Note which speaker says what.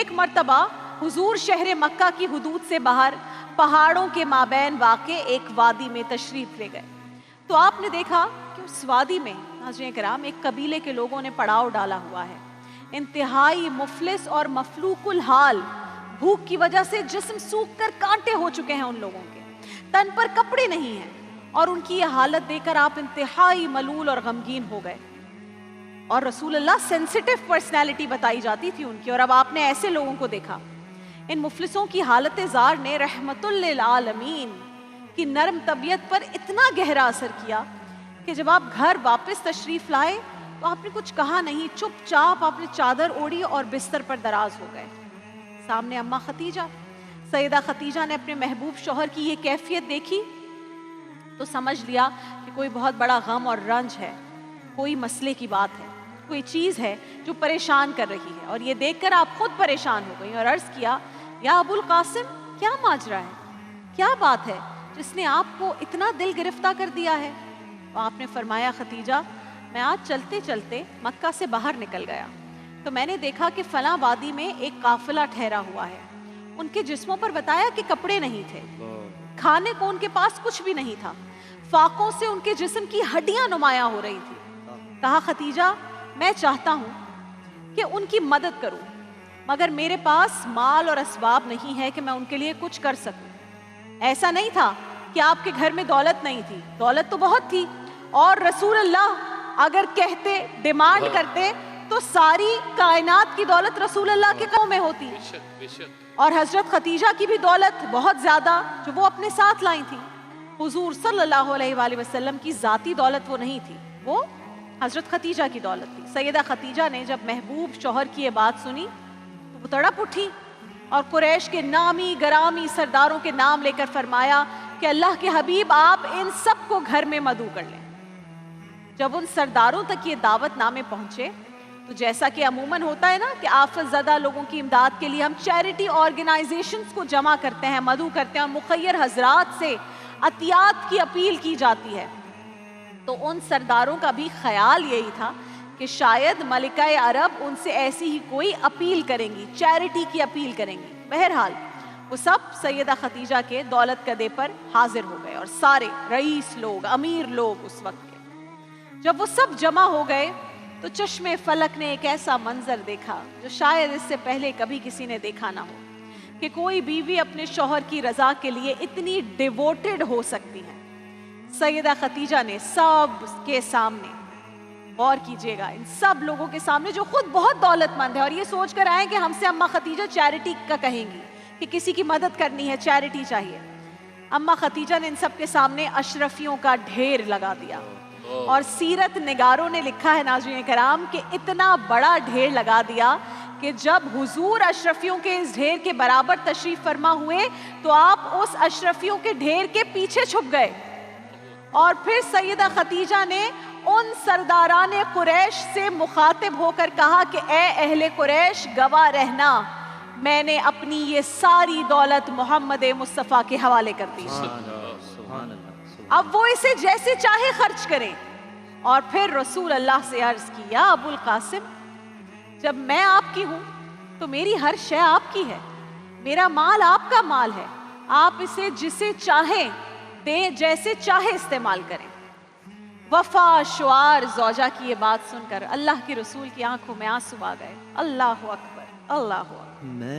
Speaker 1: ایک مرتبہ حضور شہر مکہ کی حدود سے باہر پہاڑوں کے مابین واقع ایک وادی میں تشریف لے گئے تو آپ نے دیکھا کہ اس وادی میں ناظرین کرام ایک قبیلے کے لوگوں نے پڑاؤ ڈالا ہوا ہے، انتہائی مفلس اور مفلوق الحال، بھوک کی وجہ سے جسم سوکھ کر کانٹے ہو چکے ہیں، ان لوگوں کے تن پر کپڑے نہیں ہیں، اور ان کی یہ حالت دیکھ کر آپ انتہائی ملول اور غمگین ہو گئے۔ اور رسول اللہ سینسیٹیو پرسنالٹی بتائی جاتی تھی ان کی، اور اب آپ نے ایسے لوگوں کو دیکھا۔ ان مفلسوں کی حالت زار نے رحمت للعالمین کی نرم طبیعت پر اتنا گہرا اثر کیا کہ جب آپ گھر واپس تشریف لائے تو آپ نے کچھ کہا نہیں، چپ چاپ آپ نے چادر اوڑھی اور بستر پر دراز ہو گئے۔ سامنے اماں ختیجہ، سیدہ ختیجہ نے اپنے محبوب شوہر کی یہ کیفیت دیکھی تو سمجھ لیا کہ کوئی بہت بڑا غم اور رنج ہے، کوئی مسئلے کی بات ہے، کوئی چیز ہے جو پریشان کر رہی ہے، اور یہ دیکھ کر آپ خود پریشان ہو گئی اور عرض کیا، یا ابو القاسم کیا ماجرا ہے، کیا بات ہے جس نے آپ کو اتنا دل گرفتہ کر دیا ہے؟ تو آپ نے فرمایا، ختیجہ میں آج چلتے چلتے مکہ سے باہر نکل گیا تو میں نے دیکھا کہ فلاں وادی میں ایک قافلہ ٹھہرا ہوا ہے، ان کے جسموں پر بتایا کہ کپڑے نہیں تھے، کھانے کو ان کے پاس کچھ بھی نہیں تھا، فاقوں سے ان کے جسم کی ہڈیاں نمایاں ہو رہی تھی۔ کہا، ختیجہ میں چاہتا ہوں کہ ان کی مدد کروں، مگر میرے پاس مال اور اسباب نہیں ہے کہ میں ان کے لیے کچھ کر سکوں۔ ایسا نہیں تھا کہ آپ کے گھر میں دولت نہیں تھی، دولت تو بہت تھی، اور رسول اللہ اگر کہتے، ڈیمانڈ کرتے تو ساری کائنات کی دولت رسول اللہ کے قدموں میں ہوتی، اور حضرت ختیجہ کی بھی دولت بہت زیادہ جو وہ اپنے ساتھ لائی تھی۔ حضور صلی اللہ علیہ وآلہ وسلم کی ذاتی دولت وہ نہیں تھی، وہ حضرت ختیجہ کی دولت تھی۔ سیدہ ختیجہ نے جب محبوب شوہر کی یہ بات سنی تو وہ تڑپ اٹھی اور قریش کے نامی گرامی سرداروں کے نام لے کر فرمایا کہ اللہ کے حبیب آپ ان سب کو گھر میں مدعو کر لیں۔ جب ان سرداروں تک یہ دعوت نامے پہنچے تو جیسا کہ عموماً ہوتا ہے نا کہ آفت زدہ لوگوں کی امداد کے لیے ہم چیریٹی آرگنائزیشنز کو جمع کرتے ہیں، مدعو کرتے ہیں، اور مخیر حضرات سے عطیات کی اپیل کی جاتی ہے، تو ان سرداروں کا بھی خیال یہی تھا کہ شاید ملکہ عرب ان سے ایسی ہی کوئی اپیل کریں گی، چیریٹی کی اپیل کریں گی۔ بہرحال وہ سب سیدہ ختیجہ کے دولت کدے پر حاضر ہو گئے، اور سارے رئیس لوگ، امیر لوگ اس وقت کے جب وہ سب جمع ہو گئے تو چشم فلک نے ایک ایسا منظر دیکھا جو شاید اس سے پہلے کبھی کسی نے دیکھا نہ ہو، کہ کوئی بیوی اپنے شوہر کی رضا کے لیے اتنی ڈیووٹڈ ہو سکتی ہے۔ سیدہ ختیجہ نے سب کے سامنے، غور کیجئے گا، ان سب لوگوں کے سامنے جو خود بہت دولت مند ہے اور یہ سوچ کر آئے کہ ہم سے اماں ختیجہ چیریٹی کا کہیں گی کہ کسی کی مدد کرنی ہے، چیریٹی چاہیے، اماں ختیجہ نے ان سب کے سامنے اشرفیوں کا ڈھیر لگا دیا، اور سیرت نگاروں نے لکھا ہے ناظرین کرام کہ اتنا بڑا ڈھیر لگا دیا کہ جب حضور اشرفیوں کے اس ڈھیر کے برابر تشریف فرما ہوئے تو آپ اس اشرفیوں کے ڈھیر کے پیچھے چھپ گئے، اور پھر سیدہ ختیجہ نے ان سرداران قریش سے مخاطب ہو کر کہا کہ اے اہل قریش گواہ رہنا، میں نے اپنی یہ ساری دولت محمد مصطفیٰ کے حوالے کر دی، اب وہ اسے جیسے چاہے خرچ کریں۔ اور پھر رسول اللہ سے عرض کی، یا ابو القاسم جب میں آپ کی ہوں تو میری ہر شے آپ کی ہے، میرا مال آپ کا مال ہے، آپ اسے جسے چاہیں دیں، جیسے چاہے استعمال کریں۔ وفا شعار زوجہ کی یہ بات سن کر اللہ کے رسول کی آنکھوں میں آنسو آ گئے۔ اللہ اکبر، اللہ اکبر۔